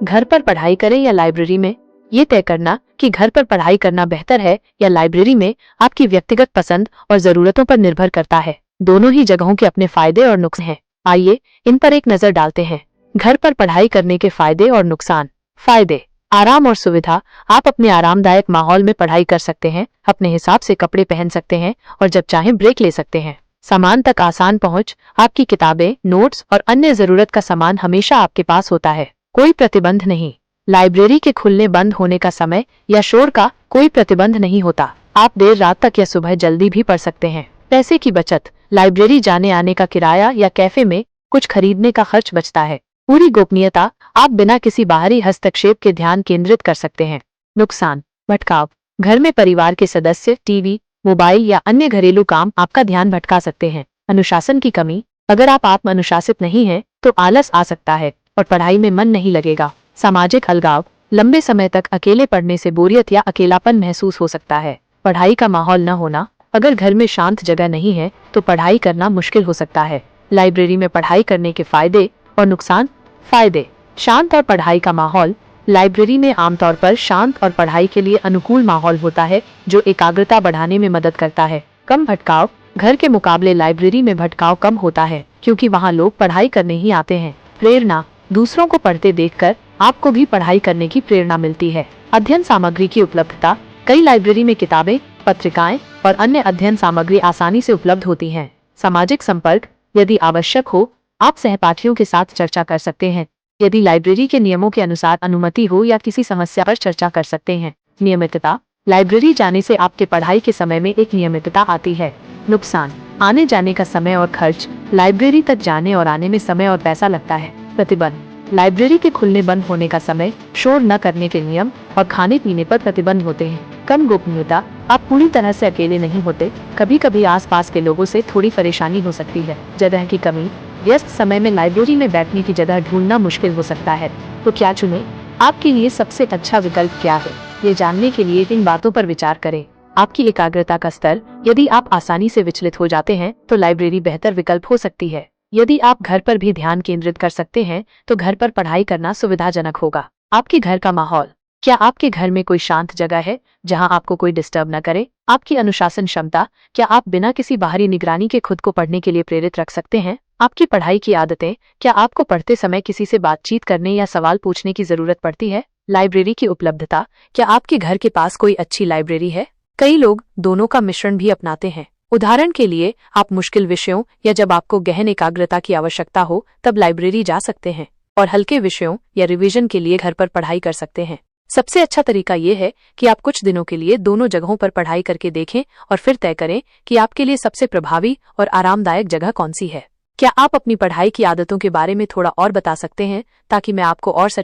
घर पर पढ़ाई करें या लाइब्रेरी में? ये तय करना कि घर पर पढ़ाई करना बेहतर है या लाइब्रेरी में आपकी व्यक्तिगत पसंद और जरूरतों पर निर्भर करता है। दोनों ही जगहों के अपने फायदे और नुकसान हैं। आइए इन पर एक नजर डालते हैं। घर पर पढ़ाई करने के फायदे और नुकसान। फायदे: आराम और सुविधा। आप अपने आरामदायक माहौल में पढ़ाई कर सकते हैं, अपने हिसाब से कपड़े पहन सकते हैं और जब चाहें ब्रेक ले सकते हैं। सामान तक आसान पहुंच। आपकी किताबें, नोट्स और अन्य जरूरत का सामान हमेशा आपके पास होता है। कोई प्रतिबंध नहीं। लाइब्रेरी के खुलने बंद होने का समय या शोर का कोई प्रतिबंध नहीं होता। आप देर रात तक या सुबह जल्दी भी पढ़ सकते हैं। पैसे की बचत। लाइब्रेरी जाने आने का किराया या कैफे में कुछ खरीदने का खर्च बचता है। पूरी गोपनीयता। आप बिना किसी बाहरी हस्तक्षेप के ध्यान केंद्रित कर सकते हैं। नुकसान: भटकाव। घर में परिवार के सदस्य, टीवी, मोबाइल या अन्य घरेलू काम आपका ध्यान भटका सकते हैं। अनुशासन की कमी। अगर आप आत्म अनुशासित नहीं हैं, तो आलस आ सकता है और पढ़ाई में मन नहीं लगेगा। सामाजिक अलगाव। लंबे समय तक अकेले पढ़ने से बोरियत या अकेलापन महसूस हो सकता है। पढ़ाई का माहौल न होना। अगर घर में शांत जगह नहीं है तो पढ़ाई करना मुश्किल हो सकता है। लाइब्रेरी में पढ़ाई करने के फायदे और नुकसान। फायदे: शांत और पढ़ाई का माहौल। लाइब्रेरी में आमतौर पर शांत और पढ़ाई के लिए अनुकूल माहौल होता है, जो एकाग्रता बढ़ाने में मदद करता है। कम भटकाव। घर के मुकाबले लाइब्रेरी में भटकाव कम होता है, क्योंकि वहाँ लोग पढ़ाई करने ही आते हैं। प्रेरणा। दूसरों को पढ़ते देखकर आपको भी पढ़ाई करने की प्रेरणा मिलती है। अध्ययन सामग्री की उपलब्धता। कई लाइब्रेरी में किताबें, पत्रिकाएं और अन्य अध्ययन सामग्री आसानी से उपलब्ध होती हैं। सामाजिक संपर्क। यदि आवश्यक हो, आप सहपाठियों के साथ चर्चा कर सकते हैं। यदि लाइब्रेरी के नियमों के अनुसार अनुमति हो या किसी समस्या पर चर्चा कर सकते हैं। नियमितता। लाइब्रेरी जाने से आपके पढ़ाई के समय में एक नियमितता आती है। नुकसान: आने जाने का समय और खर्च। लाइब्रेरी तक जाने और आने में समय और पैसा लगता है। प्रतिबंध। लाइब्रेरी के खुलने बंद होने का समय, शोर न करने के नियम और खाने पीने पर प्रतिबंध होते हैं। कम गोपनीयता। आप पूरी तरह से अकेले नहीं होते। कभी कभी आसपास के लोगों से थोड़ी परेशानी हो सकती है। जगह की कमी। व्यस्त समय में लाइब्रेरी में बैठने की जगह ढूंढना मुश्किल हो सकता है। तो क्या चुनें? आपके लिए सबसे अच्छा विकल्प क्या है? ये जानने के लिए इन बातों पर विचार करें। आपकी एकाग्रता का स्तर। यदि आप आसानी से विचलित हो जाते हैं तो लाइब्रेरी बेहतर विकल्प हो सकती है। यदि आप घर पर भी ध्यान केंद्रित कर सकते हैं तो घर पर पढ़ाई करना सुविधाजनक होगा। आपके घर का माहौल। क्या आपके घर में कोई शांत जगह है जहां आपको कोई डिस्टर्ब न करे? आपकी अनुशासन क्षमता। क्या आप बिना किसी बाहरी निगरानी के खुद को पढ़ने के लिए प्रेरित रख सकते हैं? आपकी पढ़ाई की आदतें। क्या आपको पढ़ते समय किसी से बातचीत करने या सवाल पूछने की जरूरत पड़ती है? लाइब्रेरी की उपलब्धता। क्या आपके घर के पास कोई अच्छी लाइब्रेरी है? कई लोग दोनों का मिश्रण भी अपनाते हैं। उदाहरण के लिए, आप मुश्किल विषयों या जब आपको गहन एकाग्रता की आवश्यकता हो तब लाइब्रेरी जा सकते हैं, और हल्के विषयों या रिवीजन के लिए घर पर पढ़ाई कर सकते हैं। सबसे अच्छा तरीका ये है कि आप कुछ दिनों के लिए दोनों जगहों पर पढ़ाई करके देखें और फिर तय करें कि आपके लिए सबसे प्रभावी और आरामदायक जगह कौन सी है। क्या आप अपनी पढ़ाई की आदतों के बारे में थोड़ा और बता सकते हैं ताकि मैं आपको और